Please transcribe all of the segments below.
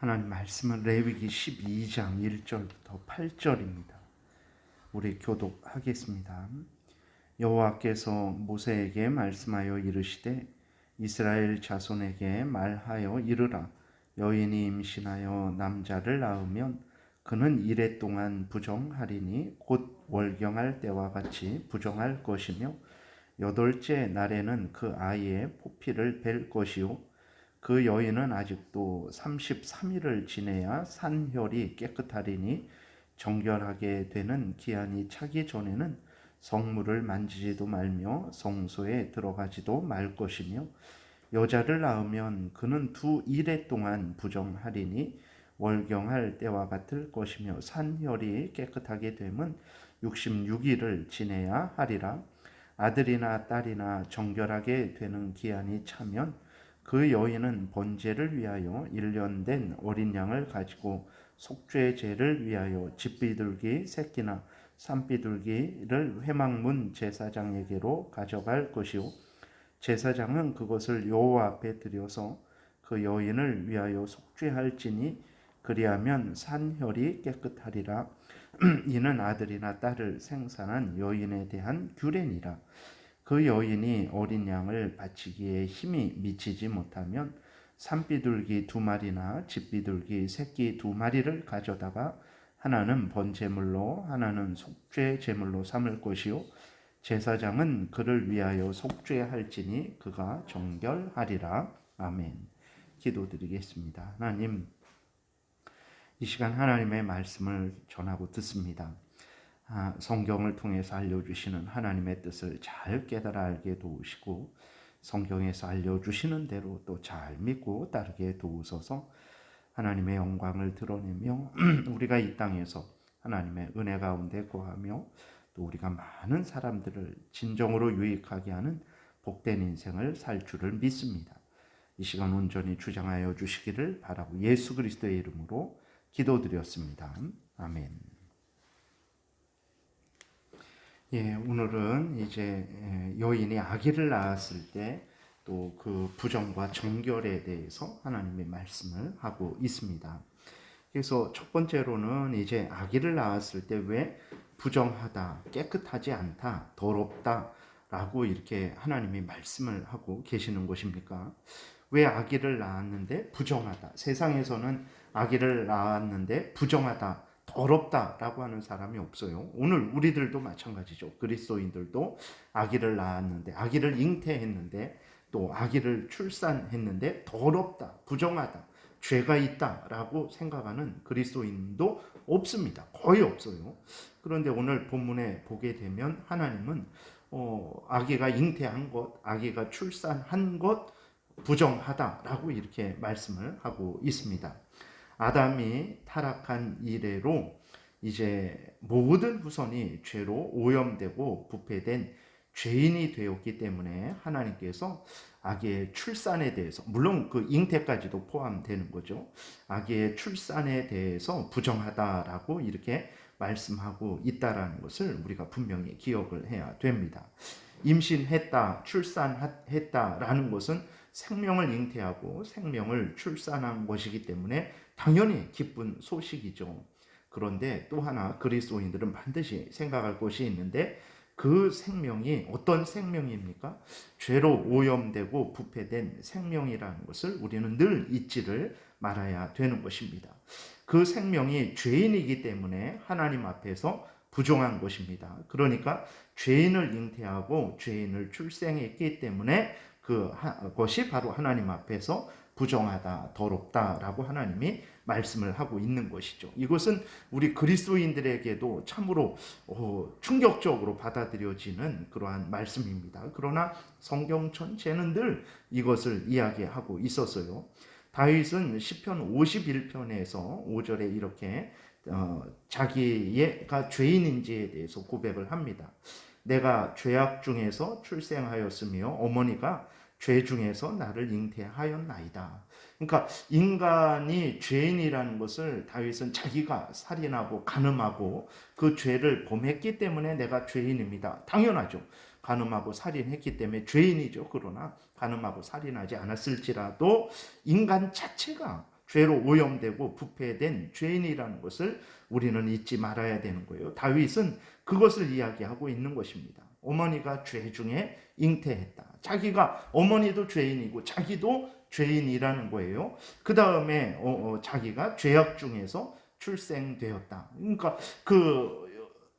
하나님 말씀은 레위기 12장 1절부터 8절입니다. 우리 교독하겠습니다. 여호와께서 모세에게 말씀하여 이르시되 이스라엘 자손에게 말하여 이르라. 여인이 임신하여 남자를 낳으면 그는 이레 동안 부정하리니 곧 월경할 때와 같이 부정할 것이며 여덟째 날에는 그 아이의 포피를 벨 것이요 그 여인은 아직도 33일을 지내야 산혈이 깨끗하리니 정결하게 되는 기한이 차기 전에는 성물을 만지지도 말며 성소에 들어가지도 말 것이며 여자를 낳으면 그는 2일에 동안 부정하리니 월경할 때와 같을 것이며 산혈이 깨끗하게 되면 66일을 지내야 하리라. 아들이나 딸이나 정결하게 되는 기한이 차면 그 여인은 번제를 위하여 1년 된 어린 양을 가지고 속죄제를 위하여 집비둘기 새끼나 산비둘기를 회막문 제사장에게로 가져갈 것이요 제사장은 그것을 여호와 앞에 드려서 그 여인을 위하여 속죄할지니 그리하면 산혈이 깨끗하리라. 이는 아들이나 딸을 생산한 여인에 대한 규례니라. 그 여인이 어린 양을 바치기에 힘이 미치지 못하면 산비둘기 2마리나 집비둘기 새끼 2마리를 가져다가 하나는 번제물로 하나는 속죄제물로 삼을 것이요 제사장은 그를 위하여 속죄할지니 그가 정결하리라. 아멘. 기도드리겠습니다. 하나님, 이 시간 하나님의 말씀을 전하고 듣습니다. 성경을 통해서 알려주시는 하나님의 뜻을 잘 깨달아 알게 도우시고 성경에서 알려주시는 대로 또 잘 믿고 따르게 도우소서. 하나님의 영광을 드러내며 우리가 이 땅에서 하나님의 은혜 가운데 거하며 또 우리가 많은 사람들을 진정으로 유익하게 하는 복된 인생을 살 줄을 믿습니다. 이 시간 온전히 주장하여 주시기를 바라고 예수 그리스도의 이름으로 기도드렸습니다. 아멘. 오늘은 이제 여인이 아기를 낳았을 때 또 그 부정과 정결에 대해서 하나님의 말씀을 하고 있습니다. 그래서 첫 번째로는 이제 아기를 낳았을 때 왜 부정하다, 깨끗하지 않다, 더럽다 라고 이렇게 하나님이 말씀을 하고 계시는 것입니까? 왜 아기를 낳았는데 부정하다, 세상에서는 아기를 낳았는데 부정하다, 더럽다라고 하는 사람이 없어요. 오늘 우리들도 마찬가지죠. 그리스도인들도 아기를 낳았는데, 아기를 잉태했는데, 또 아기를 출산했는데 더럽다, 부정하다, 죄가 있다라고 생각하는 그리스도인도 없습니다. 거의 없어요. 그런데 오늘 본문에 보게 되면 하나님은 아기가 잉태한 것, 아기가 출산한 것 부정하다라고 이렇게 말씀을 하고 있습니다. 아담이 타락한 이래로 이제 모든 후손이 죄로 오염되고 부패된 죄인이 되었기 때문에 하나님께서 아기의 출산에 대해서, 물론 그 잉태까지도 포함되는 거죠. 아기의 출산에 대해서 부정하다라고 이렇게 말씀하고 있다라는 것을 우리가 분명히 기억을 해야 됩니다. 임신했다, 출산했다라는 것은 생명을 잉태하고 생명을 출산한 것이기 때문에 당연히 기쁜 소식이죠. 그런데 또 하나 그리스도인들은 반드시 생각할 것이 있는데 그 생명이 어떤 생명입니까? 죄로 오염되고 부패된 생명이라는 것을 우리는 늘 잊지를 말아야 되는 것입니다. 그 생명이 죄인이기 때문에 하나님 앞에서 부정한 것입니다. 그러니까 죄인을 잉태하고 죄인을 출생했기 때문에 그것이 바로 하나님 앞에서 부정하다, 더럽다라고 하나님이 말씀을 하고 있는 것이죠. 이것은 우리 그리스도인들에게도 참으로 충격적으로 받아들여지는 그러한 말씀입니다. 그러나 성경 전체는 늘 이것을 이야기하고 있었어요. 다윗은 시편 51편에서 5절에 이렇게 자기가 죄인인지에 대해서 고백을 합니다. 내가 죄악 중에서 출생하였으며 어머니가 죄 중에서 나를 잉태하였나이다. 그러니까 인간이 죄인이라는 것을 다윗은 자기가 살인하고 간음하고 그 죄를 범했기 때문에 내가 죄인입니다. 당연하죠. 간음하고 살인했기 때문에 죄인이죠. 그러나 간음하고 살인하지 않았을지라도 인간 자체가 죄로 오염되고 부패된 죄인이라는 것을 우리는 잊지 말아야 되는 거예요. 다윗은 그것을 이야기하고 있는 것입니다. 어머니가 죄 중에 잉태했다. 자기가 어머니도 죄인이고 자기도 죄인이라는 거예요. 그 다음에 자기가 죄악 중에서 출생되었다. 그러니까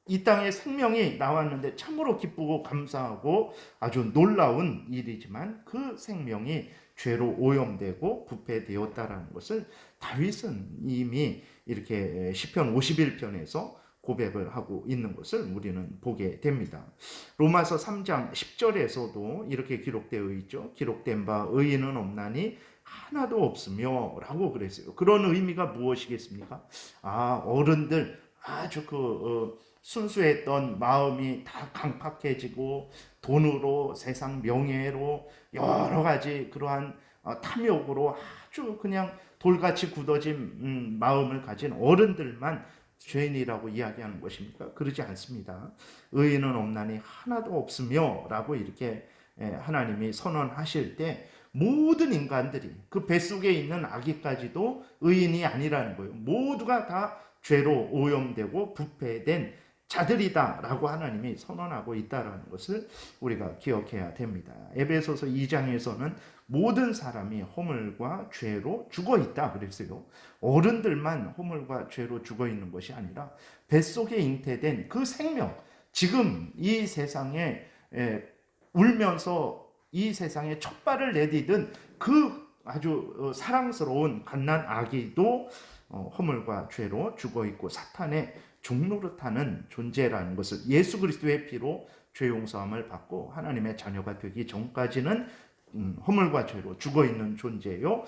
이 땅에 생명이 나왔는데 참으로 기쁘고 감사하고 아주 놀라운 일이지만 그 생명이 죄로 오염되고 부패되었다라는 것을 다윗은 이미 이렇게 시편 51편에서 고백을 하고 있는 것을 우리는 보게 됩니다. 로마서 3장 10절에서도 이렇게 기록되어 있죠. 기록된 바 의인은 없나니 하나도 없으며 라고 그랬어요. 그런 의미가 무엇이겠습니까? 어른들 아주 순수했던 마음이 다 강팍해지고 돈으로 세상 명예로 여러 가지 그러한 탐욕으로 아주 그냥 돌같이 굳어진 마음을 가진 어른들만 죄인이라고 이야기하는 것입니까? 그러지 않습니다. 의인은 없나니 하나도 없으며 라고 이렇게 하나님이 선언하실 때 모든 인간들이 그 뱃속에 있는 아기까지도 의인이 아니라는 거예요. 모두가 다 죄로 오염되고 부패된 자들이다 라고 하나님이 선언하고 있다는 것을 우리가 기억해야 됩니다. 에베소서 2장에서는 모든 사람이 허물과 죄로 죽어 있다 그랬어요. 어른들만 허물과 죄로 죽어 있는 것이 아니라 뱃속에 잉태된 그 생명, 지금 이 세상에 울면서 이 세상에 첫 발을 내디딘 그 아주 사랑스러운 갓난 아기도 허물과 죄로 죽어 있고 사탄의 종노릇하는 존재라는 것을 예수 그리스도의 피로 죄 용서함을 받고 하나님의 자녀가 되기 전까지는 허물과 죄로 죽어 있는 존재요,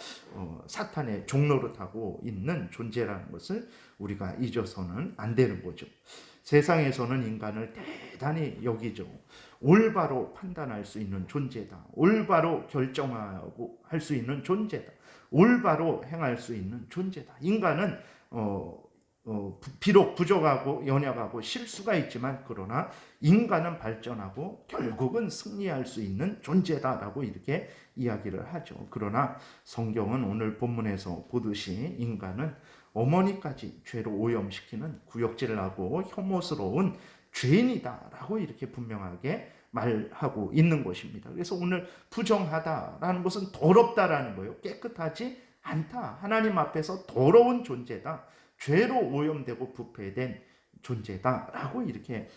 사탄의 종노릇하고 있는 존재라는 것을 우리가 잊어서는 안 되는 거죠. 세상에서는 인간을 대단히 여기죠. 올바로 판단할 수 있는 존재다. 올바로 결정하고 할 수 있는 존재다. 올바로 행할 수 있는 존재다. 인간은 비록 부족하고 연약하고 실수가 있지만 그러나 인간은 발전하고 결국은 승리할 수 있는 존재다라고 이렇게 이야기를 하죠. 그러나 성경은 오늘 본문에서 보듯이 인간은 어머니까지 죄로 오염시키는 구역질나고 혐오스러운 죄인이다라고 이렇게 분명하게 말하고 있는 것입니다. 그래서 오늘 부정하다라는 것은 더럽다라는 거예요. 깨끗하지 않다. 하나님 앞에서 더러운 존재다. 죄로 오염되고 부패된 존재다라고 이렇게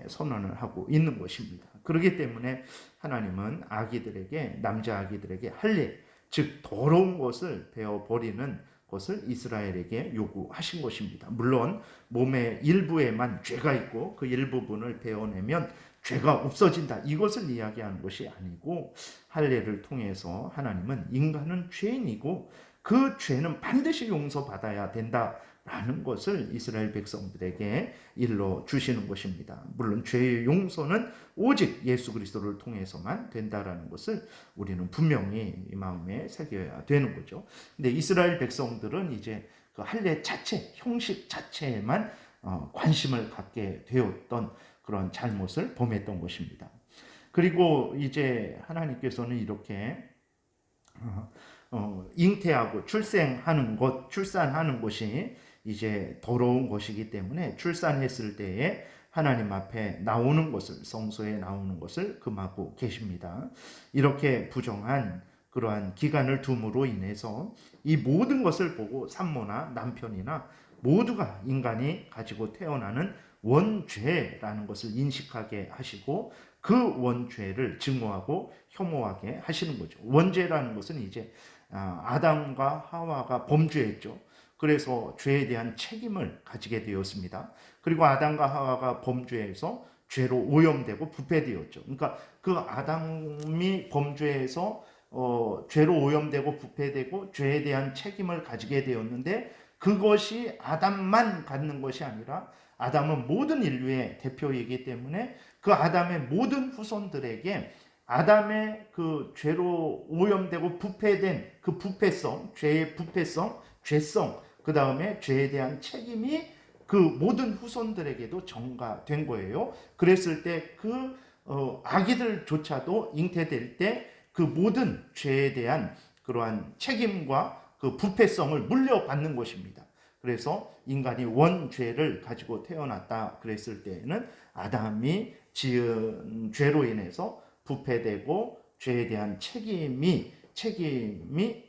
선언을 하고 있는 것입니다. 그렇기 때문에 하나님은 아기들에게, 남자 아기들에게 할례, 즉 더러운 것을 베어버리는 것을 이스라엘에게 요구하신 것입니다. 물론 몸의 일부에만 죄가 있고 그 일부분을 베어내면 죄가 없어진다, 이것을 이야기하는 것이 아니고 할례를 통해서 하나님은 인간은 죄인이고 그 죄는 반드시 용서받아야 된다라는 것을 이스라엘 백성들에게 일러 주시는 것입니다. 물론 죄의 용서는 오직 예수 그리스도를 통해서만 된다라는 것을 우리는 분명히 이 마음에 새겨야 되는 거죠. 근데 이스라엘 백성들은 이제 그 할례 자체, 형식 자체에만 관심을 갖게 되었던 그런 잘못을 범했던 것입니다. 그리고 이제 하나님께서는 이렇게 잉태하고 출산하는 것이 이제 더러운 것이기 때문에 출산했을 때에 하나님 앞에 나오는 것을, 성소에 나오는 것을 금하고 계십니다. 이렇게 부정한 그러한 기간을 둠으로 인해서 이 모든 것을 보고 산모나 남편이나 모두가 인간이 가지고 태어나는 원죄라는 것을 인식하게 하시고 그 원죄를 증오하고 혐오하게 하시는 거죠. 원죄라는 것은 이제 아담과 하와가 범죄했죠. 그래서 죄에 대한 책임을 가지게 되었습니다. 그리고 아담과 하와가 범죄해서 죄로 오염되고 부패되었죠. 그러니까 그 아담이 범죄해서 죄로 오염되고 부패되고 죄에 대한 책임을 가지게 되었는데 그것이 아담만 갖는 것이 아니라 아담은 모든 인류의 대표이기 때문에 그 아담의 모든 후손들에게 아담의 그 죄로 오염되고 부패된 그 부패성, 죄의 부패성, 죄성, 그 다음에 죄에 대한 책임이 그 모든 후손들에게도 전가된 거예요. 그랬을 때 그 아기들조차도 잉태될 때 그 모든 죄에 대한 그러한 책임과 그 부패성을 물려받는 것입니다. 그래서 인간이 원죄를 가지고 태어났다 그랬을 때에는 아담이 지은 죄로 인해서 부패되고 죄에 대한 책임이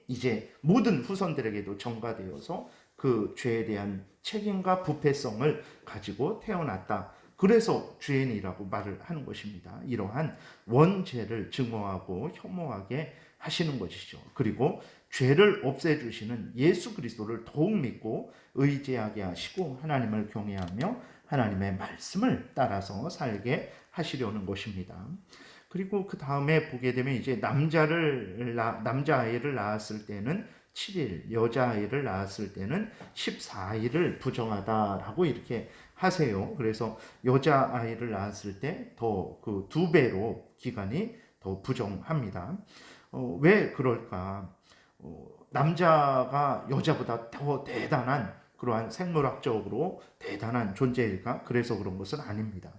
이제 모든 후손들에게도 전가되어서 그 죄에 대한 책임과 부패성을 가지고 태어났다. 그래서 죄인이라고 말을 하는 것입니다. 이러한 원죄를 증오하고 혐오하게 하시는 것이죠. 그리고 죄를 없애주시는 예수 그리스도를 더욱 믿고 의지하게 하시고 하나님을 경외하며 하나님의 말씀을 따라서 살게 하시려는 것입니다. 그리고 그 다음에 보게 되면 이제 남자아이를 낳았을 때는 7일, 여자아이를 낳았을 때는 14일을 부정하다라고 이렇게 하세요. 그래서 여자아이를 낳았을 때 더 그 2배로 기간이 더 부정합니다. 왜 그럴까? 남자가 여자보다 더 대단한 그러한 생물학적으로 대단한 존재일까? 그래서 그런 것은 아닙니다.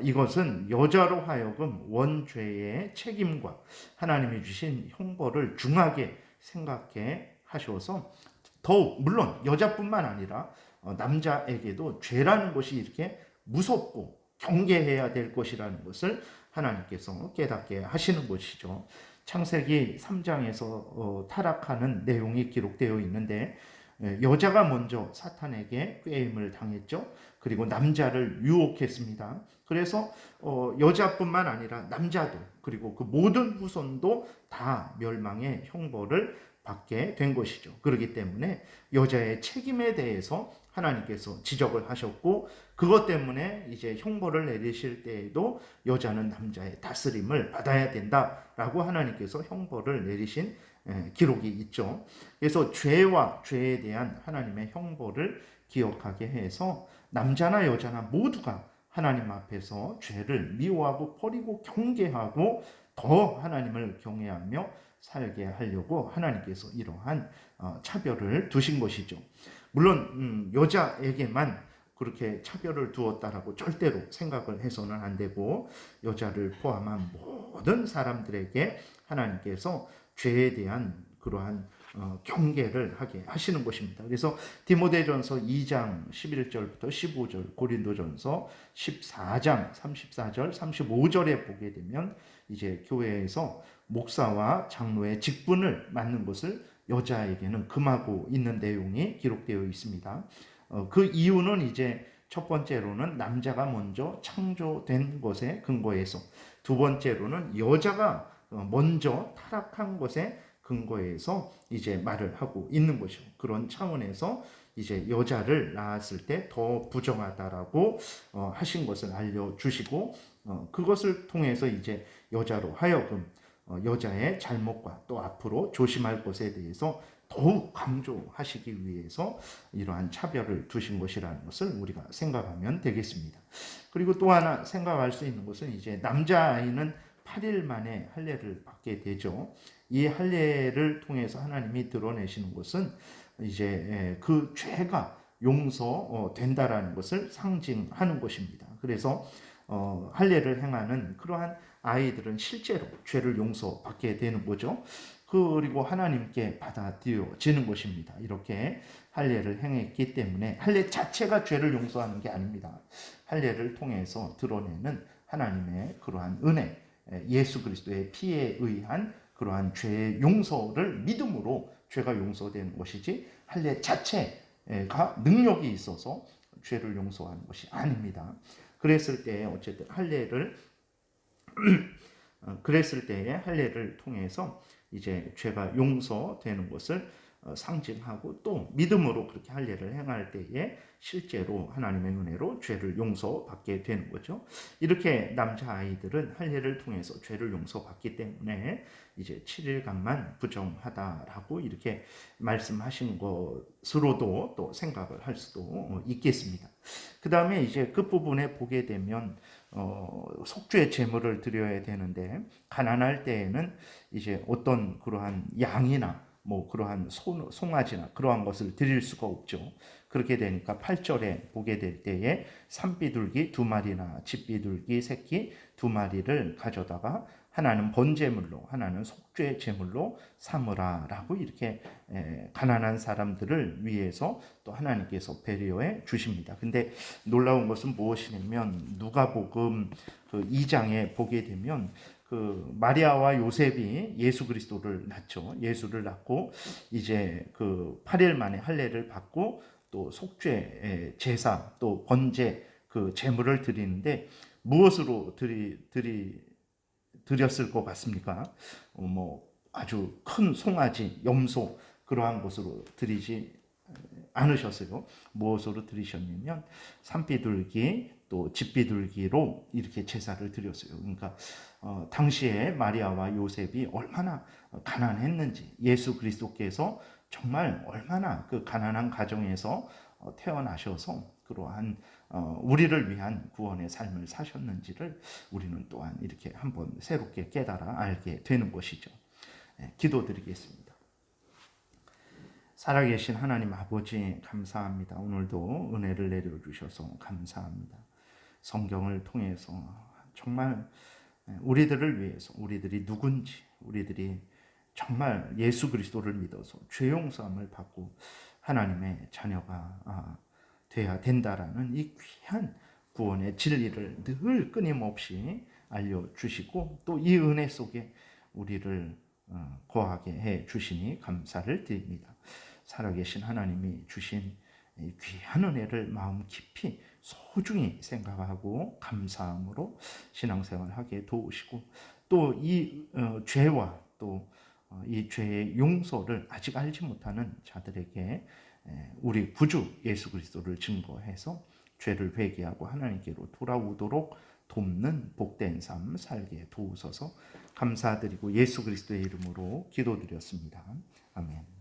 이것은 여자로 하여금 원죄의 책임과 하나님이 주신 형벌을 중하게 생각해 하셔서 더욱 물론 여자뿐만 아니라 남자에게도 죄라는 것이 이렇게 무섭고 경계해야 될 것이라는 것을 하나님께서 깨닫게 하시는 것이죠. 창세기 3장에서 타락하는 내용이 기록되어 있는데 여자가 먼저 사탄에게 꾀임을 당했죠. 그리고 남자를 유혹했습니다. 그래서 여자뿐만 아니라 남자도 그리고 그 모든 후손도 다 멸망의 형벌을 받게 된 것이죠. 그렇기 때문에 여자의 책임에 대해서 하나님께서 지적을 하셨고 그것 때문에 이제 형벌을 내리실 때에도 여자는 남자의 다스림을 받아야 된다라고 하나님께서 형벌을 내리신 기록이 있죠. 그래서 죄와 죄에 대한 하나님의 형벌을 기억하게 해서 남자나 여자나 모두가 하나님 앞에서 죄를 미워하고 버리고 경계하고 더 하나님을 경외하며 살게 하려고 하나님께서 이러한 차별을 두신 것이죠. 물론 여자에게만 그렇게 차별을 두었다라고 절대로 생각을 해서는 안 되고 여자를 포함한 모든 사람들에게 하나님께서 죄에 대한 그러한 경계를 하게 하시는 것입니다. 그래서 디모데전서 2장 11절부터 15절, 고린도전서 14장 34절, 35절에 보게 되면 이제 교회에서 목사와 장로의 직분을 맡는 것을 여자에게는 금하고 있는 내용이 기록되어 있습니다. 그 이유는 이제 첫 번째로는 남자가 먼저 창조된 것에 근거해서, 두 번째로는 여자가 먼저 타락한 것에 근거해서 이제 말을 하고 있는 것이죠. 그런 차원에서 이제 여자를 낳았을 때 더 부정하다라고 하신 것을 알려주시고 그것을 통해서 이제 여자로 하여금 여자의 잘못과 또 앞으로 조심할 것에 대해서 더욱 강조하시기 위해서 이러한 차별을 두신 것이라는 것을 우리가 생각하면 되겠습니다. 그리고 또 하나 생각할 수 있는 것은 이제 남자아이는 8일 만에 할례를 받게 되죠. 이 할례를 통해서 하나님이 드러내시는 것은 이제 그 죄가 용서된다라는 것을 상징하는 것입니다. 그래서 할례를 행하는 그러한 아이들은 실제로 죄를 용서받게 되는 거죠. 그리고 하나님께 받아들여지는 것입니다. 이렇게 할례를 행했기 때문에 할례 자체가 죄를 용서하는 게 아닙니다. 할례를 통해서 드러내는 하나님의 그러한 은혜, 예수 그리스도의 피에 의한 그러한 죄의 용서를 믿음으로 죄가 용서되는 것이지 할례 자체가 능력이 있어서 죄를 용서하는 것이 아닙니다. 그랬을 때 어쨌든 그랬을 때에 할례를 통해서 이제 죄가 용서되는 것을 상징하고 또 믿음으로 그렇게 할례를 행할 때에 실제로 하나님의 은혜로 죄를 용서받게 되는 거죠. 이렇게 남자아이들은 할례를 통해서 죄를 용서받기 때문에 이제 7일간만 부정하다라고 이렇게 말씀하신 것으로도 또 생각을 할 수도 있겠습니다. 그 다음에 이제 끝부분에 보게 되면 속죄 제물을 드려야 되는데 가난할 때에는 이제 어떤 그러한 양이나 뭐 그러한 송아지나 그러한 것을 드릴 수가 없죠. 그렇게 되니까 8절에 보게 될 때에 산비둘기 2마리나 집비둘기 새끼 2마리를 가져다가 하나는 번제물로, 하나는 속죄 제물로 삼으라라고 이렇게 가난한 사람들을 위해서 또 하나님께서 배려해 주십니다. 근데 놀라운 것은 무엇이냐면 누가복음 그 2장에 보게 되면 그 마리아와 요셉이 예수 그리스도를 낳죠. 예수를 낳고 이제 그 8일 만에 할례를 받고 또 속죄 제사 또 번제 그 제물을 드리는데 무엇으로 드렸을 것 같습니까? 뭐 아주 큰 송아지, 염소 그러한 것으로 드리지 않으셨어요. 무엇으로 드리셨냐면 산비둘기 또 집비둘기로 이렇게 제사를 드렸어요. 그러니까 당시에 마리아와 요셉이 얼마나 가난했는지, 예수 그리스도께서 정말 얼마나 그 가난한 가정에서 태어나셔서 그러한 우리를 위한 구원의 삶을 사셨는지를 우리는 또한 이렇게 한번 새롭게 깨달아 알게 되는 것이죠. 기도드리겠습니다. 살아계신 하나님 아버지 감사합니다. 오늘도 은혜를 내려주셔서 감사합니다. 성경을 통해서 정말 우리들을 위해서 우리들이 누군지 우리들이 정말 예수 그리스도를 믿어서 죄 용서함을 받고 하나님의 자녀가 돼야 된다라는 이 귀한 구원의 진리를 늘 끊임없이 알려주시고 또 이 은혜 속에 우리를 거하게 해 주시니 감사를 드립니다. 살아계신 하나님이 주신 귀한 은혜를 마음 깊이 소중히 생각하고 감사함으로 신앙생활하게 도우시고 또 이 죄와 또 이 죄의 용서를 아직 알지 못하는 자들에게 우리 구주 예수 그리스도를 증거해서 죄를 회개하고 하나님께로 돌아오도록 돕는 복된 삶 살게 도우소서. 감사드리고 예수 그리스도의 이름으로 기도드렸습니다. 아멘.